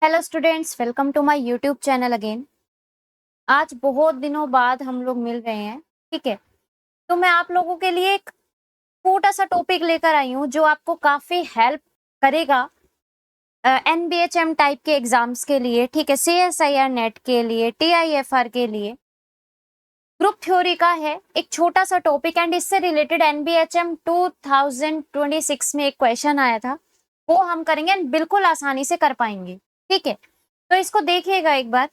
Hello students, welcome to my YouTube channel again. आज बहुत दिनों बाद हम लोग मिल रहे हैं। ठीक है, तो मैं आप लोगों के लिए एक छोटा सा टॉपिक लेकर आई हूँ जो आपको काफी हेल्प करेगा एनबीएचएम टाइप के एग्जाम्स के लिए। ठीक है, सीएसआईआर नेट के लिए, टीआईएफआर के लिए। ग्रुप थ्योरी का है एक छोटा सा टॉपिक एंड इससे रिलेटेड एनबीएचएम 2026 में एक क्वेश्चन आया था, वो हम करेंगे एंड बिल्कुल आसानी से कर पाएंगे। ठीक है, तो इसको देखिएगा एक बार।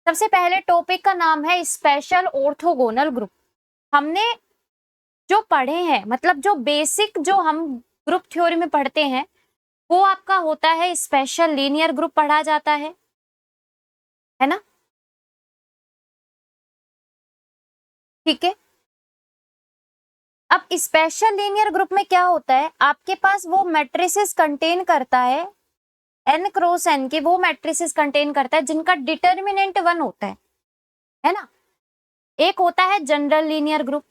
सबसे पहले टॉपिक का नाम है स्पेशल ऑर्थोगोनल ग्रुप। हमने जो पढ़े हैं, मतलब जो बेसिक जो हम ग्रुप थ्योरी में पढ़ते हैं, वो आपका होता है स्पेशल लीनियर ग्रुप पढ़ा जाता है ना। ठीक है, अब स्पेशल लीनियर ग्रुप में क्या होता है, आपके पास वो मैट्रिसेस कंटेन करता है n क्रॉस n के, वो मैट्रिसेस कंटेन करता है जिनका डिटर्मिनेंट 1 होता है ना। एक होता है जनरल लीनियर ग्रुप।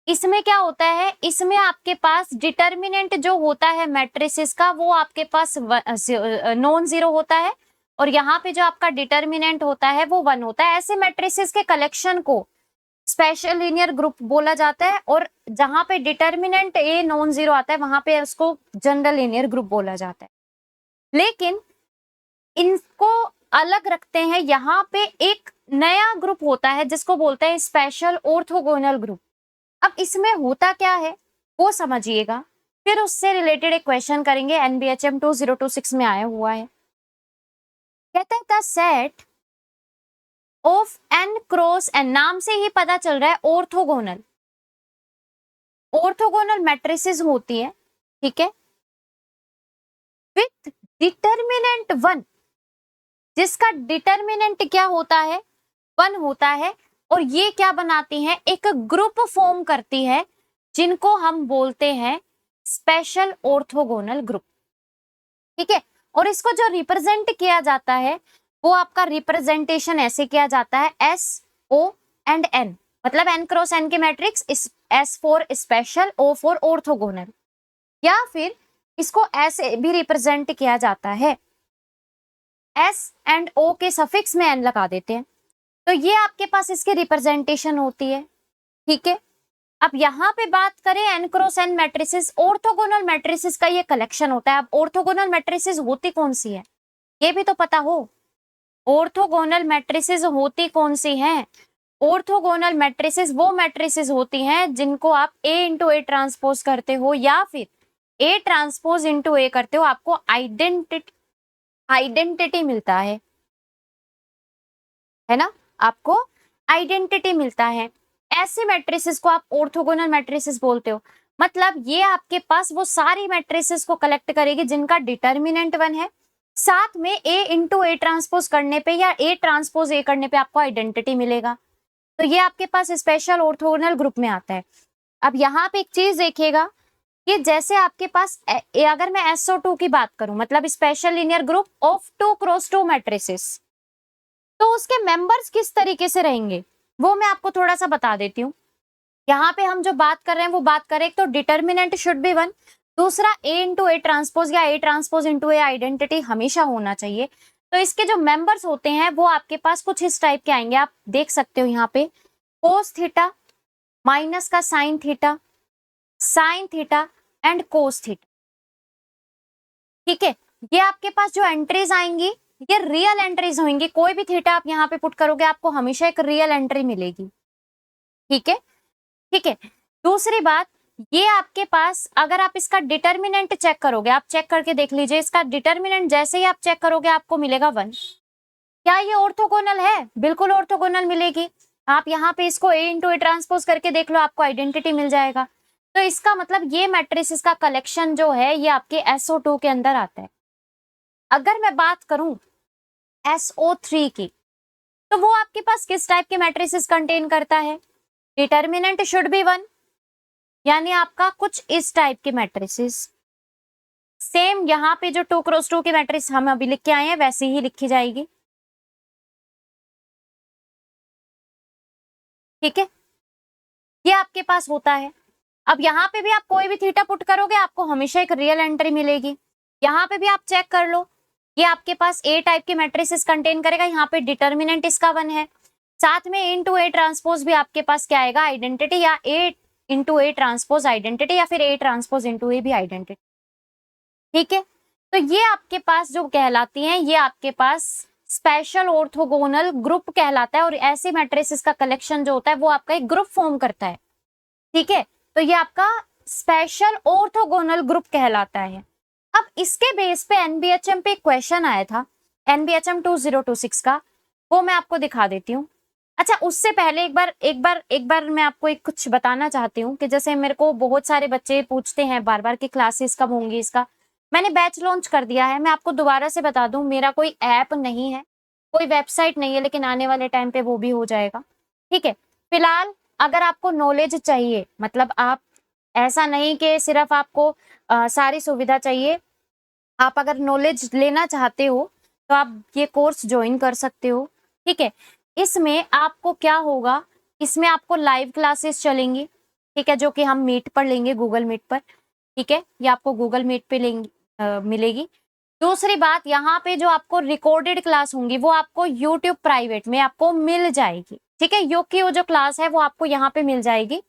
इसमें क्या होता है, इसमें आपके पास डिटर्मिनेंट जो होता है मैट्रिसेस का वो आपके पास नॉन जीरो होता है और यहाँ पे जो आपका डिटर्मिनेंट होता है वो 1 होता है। ऐसे मैट्रिसेस के कलेक्शन को स्पेशल लीनियर ग्रुप बोला जाता है और जहां पे डिटर्मिनेंट ए नॉन जीरो आता है वहां पे उसको जनरल लीनियर ग्रुप बोला जाता है। लेकिन इनको अलग रखते हैं, यहाँ पे एक नया ग्रुप होता है जिसको बोलते हैं स्पेशल ऑर्थोगोनल ग्रुप। अब इसमें होता क्या है वो समझिएगा, फिर उससे रिलेटेड एक क्वेश्चन करेंगे, एनबीएचएम 2026 में आया हुआ है। कहता है the set of N cross N, नाम से ही पता चल रहा है ऑर्थोगोनल। ऑर्थोगोनल मैट्रिसेस होती है, ठीक है, विथ डिटर्मिनेंट 1, जिसका डिटर्मिनेंट क्या होता है, 1 होता है। और ये क्या बनाती है, एक ग्रुप फॉर्म करती है जिनको हम बोलते हैं स्पेशल ऑर्थोगोनल ग्रुप। ठीक है, और इसको जो रिप्रेजेंट किया जाता है वो आपका रिप्रेजेंटेशन ऐसे किया जाता है एस ओ एंड एन, मतलब एन क्रॉस एन के matrix, S for special, O for orthogonal, या फिर इसको ऐसे भी रिप्रेजेंट किया जाता है, एस एंड ओ के सफिक्स में एन लगा देते हैं। तो ये आपके पास इसकी रिप्रेजेंटेशन होती है। ठीक है, अब यहाँ पे बात करें N cross N matrices, orthogonal matrices का ये कलेक्शन होता है। अब ऑर्थोगोनल मैट्रिसेस होती कौन सी है ये भी तो पता हो। ऑर्थोगोनल मैट्रिसेस होती कौन सी हैं, ऑर्थोगोनल मैट्रिसेस वो मैट्रिसेस होती हैं जिनको आप ए इंटू ए ट्रांसपोज करते हो या फिर ए ट्रांसपोज इंटू ए करते हो, आपको आइडेंटिटी मिलता है ना, आपको आइडेंटिटी मिलता है। ऐसे मैट्रिसेस को आप ऑर्थोगोनल मैट्रिसेस बोलते हो। मतलब ये आपके पास वो सारी मैट्रिसेस को कलेक्ट करेगी जिनका डिटर्मिनेंट 1 है, साथ में ए इंटू ए ट्रांसपोज करने पे या ए ट्रांसपोज ए करने पे आपको आइडेंटिटी मिलेगा। तो ये आपके पास स्पेशल ऑर्थोगोनल ग्रुप में आता है। अब यहाँ पे एक चीज देखिएगा कि जैसे आपके पास अगर मैं SO2 की बात करूं, मतलब special linear group of 2 cross 2 matrices, तो उसके मेंबर्स किस तरीके से रहेंगे वो मैं आपको थोड़ा सा बता देती हूँ। यहाँ पे हम जो बात कर रहे हैं वो बात करें, एक तो डिटर्मिनेंट शुड बी 1, दूसरा ए इंटू ए ट्रांसपोज या A transpose into A identity हमेशा होना चाहिए। तो इसके जो मेंबर्स होते हैं वो आपके पास कुछ इस टाइप के आएंगे, आप देख सकते हो यहाँ पे, कोस थीटा माइनस का sine theta and cos theta. ठीक है, ये आपके पास जो एंट्रीज आएंगी ये रियल एंट्रीज होंगी, कोई भी थीटा आप यहाँ पे पुट करोगे आपको हमेशा एक रियल एंट्री मिलेगी। ठीक है, ठीक है। दूसरी बात, ये आपके पास अगर आप इसका डिटर्मिनेंट चेक करोगे, आप चेक करके देख लीजिए, इसका डिटर्मिनेंट जैसे ही आप चेक करोगे आपको मिलेगा 1। क्या ये ऑर्थोगोनल है? बिल्कुल ऑर्थोगोनल मिलेगी। आप यहाँ पे इसको ए इंटू ए ट्रांसपोज करके देख लो, आपको आइडेंटिटी मिल जाएगा। तो इसका मतलब ये मैट्रिसेस का कलेक्शन जो है ये आपके SO2 के अंदर आता है। अगर मैं बात करूं SO3 की, तो वो आपके पास किस टाइप के मैट्रिसेस कंटेन करता है, डिटर्मिनेंट शुड बी 1, यानी आपका कुछ इस टाइप के मैट्रिसेस। सेम यहाँ पे जो 2 क्रॉस 2 की मैट्रिक्स हम अभी लिख के आए हैं वैसे ही लिखी जाएगी। ठीक है, ये आपके पास होता है। अब यहाँ पे भी आप कोई भी थीटा पुट करोगे आपको हमेशा एक रियल एंट्री मिलेगी। यहाँ पे भी आप चेक कर लो, ये आपके पास ए टाइप के मैट्रिसेस कंटेन करेगा, यहाँ पे डिटर्मिनेंट इसका 1 है, साथ में इनटू ए ट्रांसपोज भी आपके पास क्या आएगा, आइडेंटिटी, या ए इंटू ए ट्रांसपोज आइडेंटिटी, या फिर ए ट्रांसपोज इंटू ए भी आइडेंटिटी। ठीक है, तो ये आपके पास जो कहलाती हैं, ये आपके पास स्पेशल ऑर्थोगोनल ग्रुप कहलाता है, और ऐसे मैट्रिसेस का कलेक्शन जो होता है वो आपका एक ग्रुप फॉर्म करता है। ठीक है, तो ये आपका स्पेशल ऑर्थोगोनल ग्रुप कहलाता है। अब इसके बेस पे एनबीएचएम पे एक क्वेश्चन आया था, एनबीएचएम 2026 का, वो मैं आपको दिखा देती हूँ। अच्छा, उससे पहले एक बार मैं आपको एक कुछ बताना चाहती हूँ कि जैसे मेरे को बहुत सारे बच्चे पूछते हैं बार बार कि क्लासेस कब होंगी इसका। मैंने बैच लॉन्च कर दिया है, मैं आपको दोबारा से बता दूं, मेरा कोई ऐप नहीं है, कोई वेबसाइट नहीं है, लेकिन आने वाले टाइम पे वो भी हो जाएगा। ठीक है, फिलहाल अगर आपको नॉलेज चाहिए, मतलब आप ऐसा नहीं कि सिर्फ आपको सारी सुविधा चाहिए, आप अगर नॉलेज लेना चाहते हो तो आप ये कोर्स ज्वाइन कर सकते हो। ठीक है, इसमें आपको क्या होगा, इसमें आपको लाइव क्लासेस चलेंगी, ठीक है, जो कि हम मीट पर लेंगे, गूगल मीट पर। ठीक है, ये आपको गूगल मीट पे मिलेगी। दूसरी बात, यहाँ पे जो आपको रिकॉर्डेड क्लास होंगी वो आपको यूट्यूब प्राइवेट में आपको मिल जाएगी। ठीक है, की वो जो क्लास है वो आपको यहाँ पे मिल जाएगी।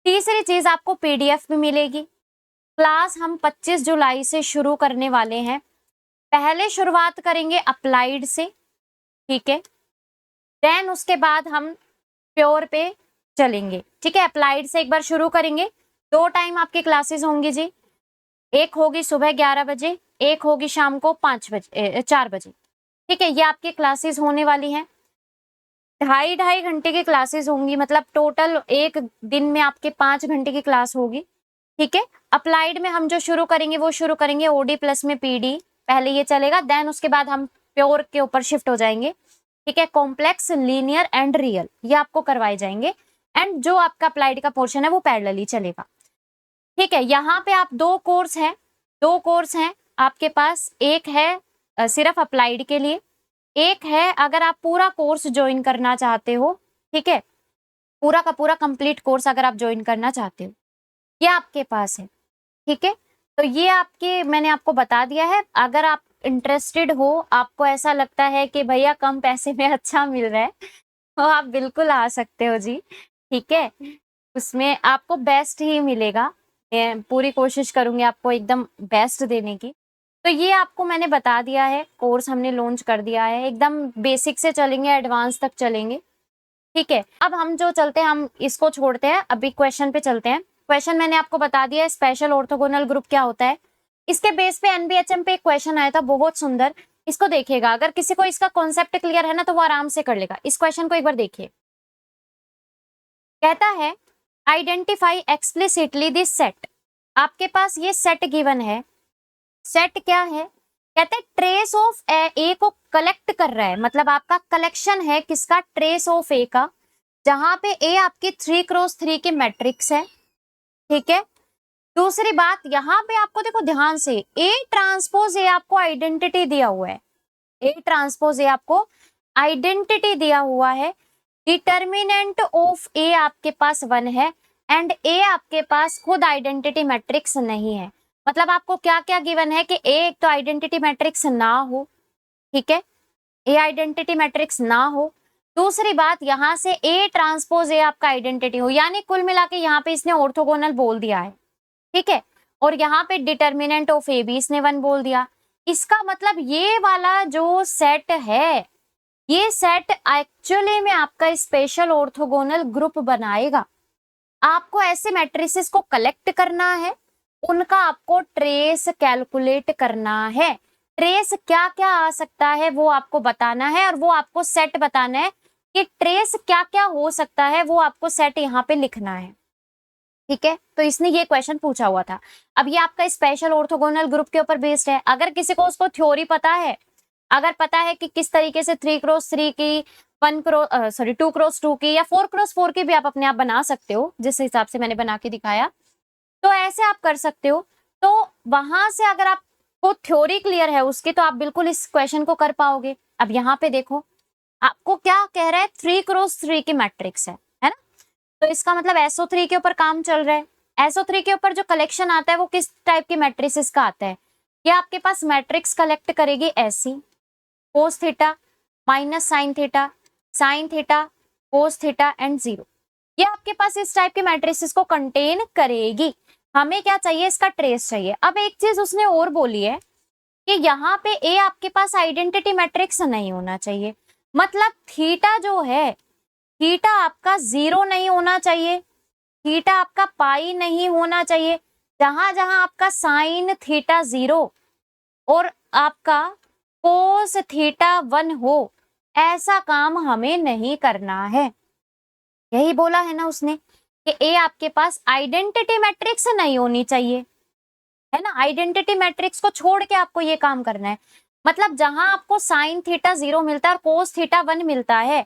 तीसरी चीज, आपको पीडीएफ भी मिलेगी। क्लास हम 25 जुलाई से शुरू करने वाले हैं। पहले शुरुआत करेंगे अप्लाइड से, ठीक है, देन उसके बाद हम प्योर पे चलेंगे। ठीक है, अप्लाइड से एक बार शुरू करेंगे। 2 टाइम आपकी क्लासेस होंगी जी, एक होगी सुबह 11 बजे, एक होगी शाम को 4 बजे। ठीक है, ये आपकी क्लासेस होने वाली हैं। 2.5 घंटे की क्लासेस होंगी, मतलब टोटल एक दिन में आपके 5 घंटे की क्लास होगी। ठीक है, अप्लाइड में हम जो शुरू करेंगे वो शुरू करेंगे ओडी प्लस में पीडी, पहले ये चलेगा, देन उसके बाद हम प्योर के ऊपर शिफ्ट हो जाएंगे। ठीक है, कॉम्प्लेक्स, लीनियर एंड रियल ये आपको करवाए जाएंगे, एंड जो आपका अप्लाइड का पोर्शन है वो पैरेलली चलेगा। ठीक है, यहाँ पे आप 2 कोर्स हैं आपके पास, एक है सिर्फ अप्लाइड के लिए, एक है अगर आप पूरा कोर्स ज्वाइन करना चाहते हो। ठीक है, पूरा का पूरा कंप्लीट कोर्स अगर आप ज्वाइन करना चाहते हो, ये आपके पास है। ठीक है, तो ये आपके मैंने आपको बता दिया है। अगर आप इंटरेस्टेड हो, आपको ऐसा लगता है कि भैया कम पैसे में अच्छा मिल रहा है, तो आप बिल्कुल आ सकते हो जी। ठीक है, उसमें आपको बेस्ट ही मिलेगा, मैं पूरी कोशिश करूंगी आपको एकदम बेस्ट देने की। तो ये आपको मैंने बता दिया है, कोर्स हमने लॉन्च कर दिया है, एकदम बेसिक से चलेंगे, एडवांस तक चलेंगे। ठीक है, अब हम जो चलते हैं, हम इसको छोड़ते हैं, अभी क्वेश्चन पे चलते हैं। क्वेश्चन मैंने आपको बता दिया है, स्पेशल ऑर्थोगोनल ग्रुप क्या होता है। इसके बेस पे एनबीएचएम पे एक क्वेश्चन आया था बहुत सुंदर, इसको देखिएगा, अगर किसी को इसका कॉन्सेप्ट क्लियर है ना तो वो आराम से कर लेगा। इस क्वेश्चन को एक बार देखिए, कहता है आइडेंटिफाई एक्सप्लिसिटली दिस सेट। आपके पास ये सेट गिवन है, सेट क्या है, कहते हैं ट्रेस ऑफ ए को कलेक्ट कर रहा है, मतलब आपका कलेक्शन है किसका, ट्रेस ऑफ ए का, जहां पे ए आपकी 3x3 की मैट्रिक्स है। ठीक है, दूसरी बात, यहां पे आपको देखो ध्यान से, ए ट्रांसपोज ए आपको आइडेंटिटी दिया हुआ है, ए ट्रांसपोज ए आपको आइडेंटिटी दिया हुआ है, डिटर्मिनेंट ऑफ ए आपके पास 1 है, एंड ए आपके पास खुद आइडेंटिटी मैट्रिक्स नहीं है। मतलब आपको क्या क्या गिवन है कि ए एक तो आइडेंटिटी मैट्रिक्स ना हो, ठीक है, ए आइडेंटिटी मैट्रिक्स ना हो, दूसरी बात यहां से ए ट्रांसपोज ए आपका आइडेंटिटी हो, यानी कुल मिला के यहाँ पे इसने ऑर्थोगोनल बोल दिया है। ठीक है, और यहाँ पे डिटर्मिनेंट ऑफ ए भी इसने 1 बोल दिया। इसका मतलब ये वाला जो सेट है, ये सेट एक्चुअली में आपका स्पेशल ऑर्थोगोनल ग्रुप बनाएगा। आपको ऐसे मैट्रिसेस को कलेक्ट करना है, उनका आपको ट्रेस कैलकुलेट करना है, ट्रेस क्या क्या आ सकता है वो आपको बताना है, और वो आपको सेट बताना है कि ट्रेस क्या क्या हो सकता है, वो आपको सेट यहाँ पे लिखना है। ठीक है, तो इसने ये क्वेश्चन पूछा हुआ था। अब ये आपका स्पेशल ऑर्थोगोनल ग्रुप के ऊपर बेस्ड है। अगर किसी को उसको थ्योरी पता है, अगर पता है कि किस तरीके से 3x3 की 2x2 की या 4x4 की भी आप अपने आप बना सकते हो, जिस हिसाब से मैंने बना के दिखाया, तो ऐसे आप कर सकते हो। तो वहां से अगर आपको थ्योरी क्लियर है उसकी, तो आप बिल्कुल इस क्वेश्चन को कर पाओगे। अब यहाँ पे देखो, आपको क्या कह रहा है, 3x3 की मैट्रिक्स है ना, तो इसका मतलब SO3 के ऊपर काम चल रहा है। SO3 के ऊपर जो कलेक्शन आता है वो किस टाइप की मैट्रिसेस का आता है, ये आपके पास मैट्रिक्स कलेक्ट करेगी ऐसी, cos theta minus sine theta cos theta and 0। ये आपके पास इस टाइप के मैट्रिसेस को कंटेन करेगी। हमें क्या चाहिए, इसका ट्रेस चाहिए। अब एक चीज उसने और बोली है कि यहाँ पे ए आपके पास आइडेंटिटी मैट्रिक्स नहीं होना चाहिए, मतलब थीटा जो है, थीटा आपका 0 नहीं होना चाहिए, थीटा आपका पाई नहीं होना चाहिए। जहां जहां आपका साइन थीटा 0 और आपका कोस थीटा 1 हो, ऐसा काम हमें नहीं करना है। यही बोला है ना उसने कि ए आपके पास आइडेंटिटी मैट्रिक्स नहीं होनी चाहिए, है ना। आइडेंटिटी मैट्रिक्स को छोड़ के आपको ये काम करना है। मतलब जहां आपको साइन थीटा 0 मिलता है और कोस थीटा 1 मिलता है,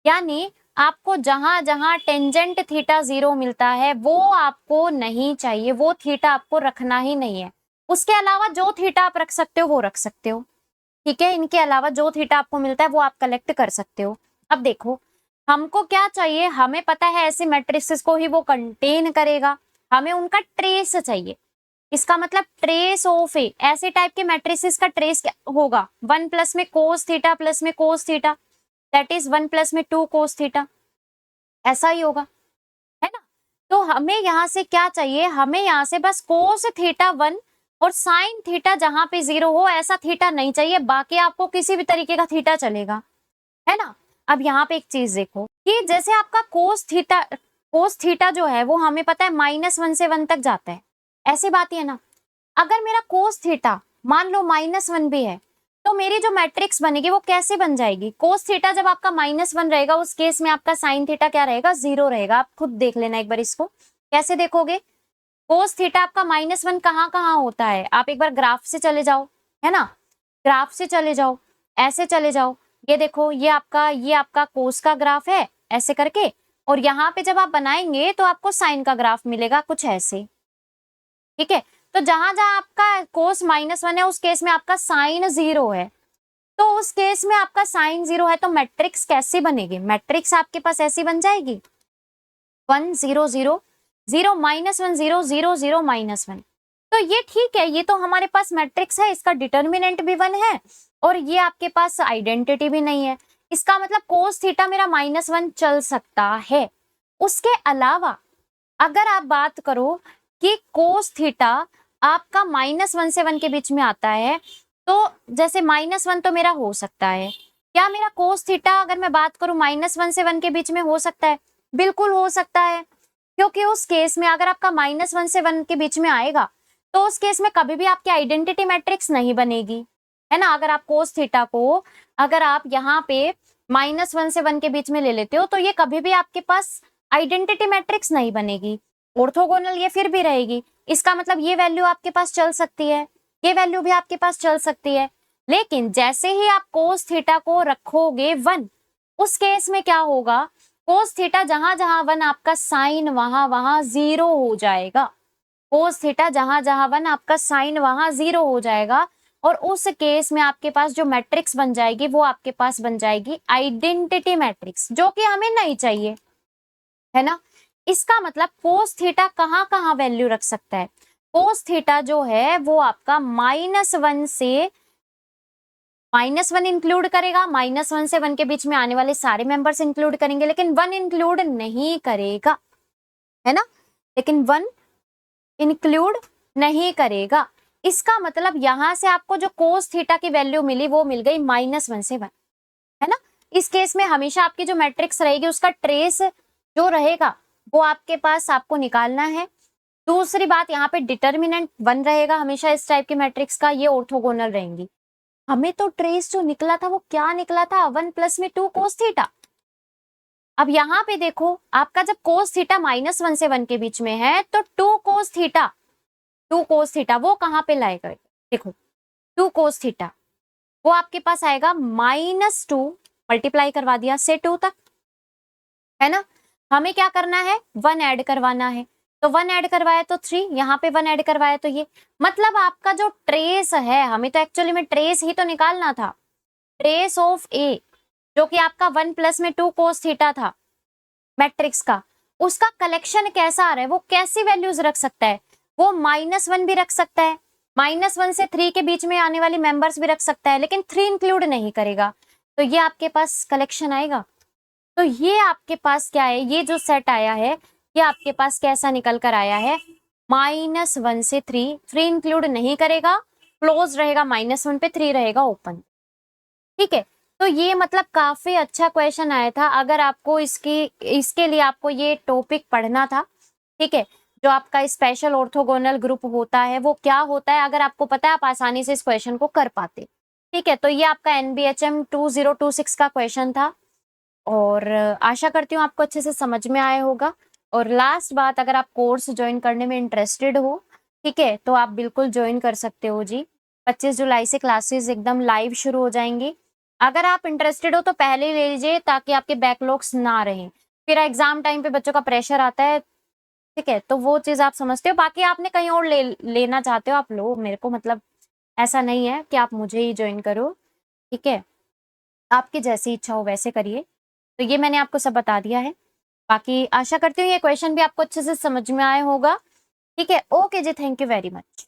यानी आपको जहां जहां टेंजेंट थीटा 0 मिलता है वो आपको नहीं चाहिए, वो थीटा आपको रखना ही नहीं है। उसके अलावा जो थीटा आप रख सकते हो वो रख सकते हो, ठीक है। इनके अलावा जो थीटा आपको मिलता है वो आप कलेक्ट कर सकते हो। अब देखो हमको क्या चाहिए, हमें पता है ऐसे मैट्रिसेस को ही वो कंटेन करेगा, हमें उनका ट्रेस चाहिए। इसका मतलब ट्रेस ऑफ ए, ऐसे टाइप के मैट्रिसेस का ट्रेस क्या होगा, 1 प्लस में कोस थीटा प्लस में cos theta, that is 1 plus में 2 कोस थीटा, ऐसा ही होगा, है ना। तो हमें यहाँ से क्या चाहिए, हमें यहाँ से बस कोस थीटा 1 और साइन थीटा जहां पे 0 हो ऐसा थीटा नहीं चाहिए, बाकी आपको किसी भी तरीके का थीटा चलेगा, है ना। अब यहाँ पे एक चीज देखो कि जैसे आपका कोस थीटा जो है वो हमें पता है -1 से 1 तक जाता है, ऐसी बात ही है ना। अगर मेरा कोस थीटा मान लो -1 भी है, तो मेरी जो मैट्रिक्स बनेगी वो कैसे बन जाएगी, कोस थीटा जब आपका -1 रहेगा उस केस में आपका साइन थीटा क्या रहेगा, 0 रहेगा। आप खुद देख लेना एक बार इसको, कैसे देखोगे। कोस थीटा आपका -1 कहाँ कहाँ होता है, आप एक बार ग्राफ से चले जाओ, है ना, ग्राफ से चले जाओ, ऐसे चले जाओ। ये देखो ये आपका कोस का ग्राफ है ऐसे करके, और यहाँ पे जब आप बनाएंगे तो आपको साइन का ग्राफ मिलेगा कुछ ऐसे, ठीक है। तो जहां जहां आपका कोस -1 है उस केस में आपका साइन 0 है, तो उस केस में आपका साइन 0 है, तो मैट्रिक्स कैसे बनेगी, मैट्रिक्स आपके पास ऐसी बन जाएगी 1 0 0 0 -1 0 0 0 -1। तो ये ठीक है, ये तो हमारे पास मैट्रिक्स है, इसका डिटर्मिनेंट भी 1 है और ये आपके पास आइडेंटिटी भी नहीं है। इसका मतलब कोस थीटा मेरा -1 चल सकता है। उसके अलावा अगर आप बात करो कि कोस थीटा आपका -1 से 1 के बीच में आता है, तो जैसे -1 तो मेरा हो सकता है, क्या मेरा कोस थीटा अगर मैं बात करूं -1 से 1 के बीच में हो सकता है, बिल्कुल हो सकता है। क्योंकि उस केस में अगर आपका -1 से 1 के बीच में आएगा तो उस केस में कभी भी आपकी आइडेंटिटी मैट्रिक्स नहीं बनेगी, है ना। अगर आप कोस थीटा को अगर आप यहाँ पे -1 से 1 के बीच में ले लेते हो तो ये कभी भी आपके पास आइडेंटिटी मैट्रिक्स नहीं बनेगी, ऑर्थोगोनल ये फिर भी रहेगी। इसका मतलब ये वैल्यू आपके पास चल सकती है, ये वैल्यू भी आपके पास चल सकती है। लेकिन जैसे ही आप कोस थीटा को रखोगे 1, उस केस में क्या होगा, कोस थीटा जहां जहां 1 आपका साइन वहां वहां 0 हो जाएगा, कोस थीटा जहां जहां 1 आपका साइन वहां 0 हो जाएगा, और उस केस में आपके पास जो मैट्रिक्स बन जाएगी वो आपके पास बन जाएगी आइडेंटिटी मैट्रिक्स, जो कि हमें नहीं चाहिए, है ना। इसका मतलब कोस थीटा कहाँ कहाँ वैल्यू रख सकता है, कोस थीटा जो है वो आपका -1 से -1 इंक्लूड करेगा, -1 से 1 के बीच में आने वाले सारे मेंबर्स इंक्लूड करेंगे, लेकिन 1 इंक्लूड नहीं करेगा, है ना, लेकिन 1 इंक्लूड नहीं करेगा। इसका मतलब यहां से आपको जो कोस थीटा की वैल्यू मिली वो मिल गई -1 से 1, है ना। इस केस में हमेशा आपकी जो मैट्रिक्स रहेगी उसका ट्रेस जो रहेगा वो आपके पास आपको निकालना है। दूसरी बात, यहाँ पे डिटर्मिनेंट 1 रहेगा हमेशा इस टाइप के मैट्रिक्स का, ये ऑर्थोगोनल रहेंगी। हमें तो ट्रेस जो निकला था वो क्या निकला था, 1 प्लस में 2 कोस थीटा। अब यहाँ पे देखो आपका जब कोस थीटा -1 से 1 के बीच में है तो 2 कोस थीटा वो कहाँ पे लाएगा, देखो 2 कोस थीटा वो आपके पास आएगा -2, मल्टीप्लाई करवा दिया से 2 तक, है ना। हमें क्या करना है, 1 ऐड करवाना है, तो 1 ऐड करवाया तो 3, यहाँ पे 1 ऐड करवाया तो ये, मतलब आपका जो ट्रेस है, हमें तो एक्चुअली में ट्रेस ही तो निकालना था, ट्रेस ऑफ ए जो कि आपका 1 प्लस में 2 कोस थीटा था मैट्रिक्स का, उसका कलेक्शन कैसा आ रहा है, वो कैसी वैल्यूज रख सकता है, वो -1 भी रख सकता है, -1 से 3 के बीच में आने वाली मेंबर्स भी रख सकता है, लेकिन 3 इंक्लूड नहीं करेगा। तो ये आपके पास कलेक्शन आएगा। तो ये आपके पास क्या है, ये जो सेट आया है, ये आपके पास कैसा निकल कर आया है, -1 से 3 इंक्लूड नहीं करेगा, क्लोज रहेगा -1 पे, 3 रहेगा ओपन। ठीक है, तो ये मतलब काफी अच्छा क्वेश्चन आया था। अगर आपको इसके लिए आपको ये टॉपिक पढ़ना था, ठीक है, जो आपका स्पेशल ऑर्थोगोनल ग्रुप होता है वो क्या होता है, अगर आपको पता है आप आसानी से इस क्वेश्चन को कर पाते। ठीक है, तो ये आपका NBHM 2026 का क्वेश्चन था और आशा करती हूँ आपको अच्छे से समझ में आया होगा। और लास्ट बात, अगर आप कोर्स ज्वाइन करने में इंटरेस्टेड हो, ठीक है, तो आप बिल्कुल ज्वाइन कर सकते हो जी। 25 जुलाई से क्लासेस एकदम लाइव शुरू हो जाएंगी। अगर आप इंटरेस्टेड हो तो पहले ही ले लीजिए ताकि आपके बैकलॉग्स ना रहें, फिर एग्जाम टाइम पे बच्चों का प्रेशर आता है। ठीक है, तो वो चीज आप समझते हो। बाकी आपने कहीं और लेना चाहते हो आप लो, मेरे को मतलब ऐसा नहीं है कि आप मुझे ही ज्वाइन करो। ठीक है, आपकी जैसी इच्छा हो वैसे करिए। तो ये मैंने आपको सब बता दिया है। बाकी आशा करती हूँ ये क्वेश्चन भी आपको अच्छे से समझ में आया होगा। ठीक है, ओके जी, थैंक यू वेरी मच।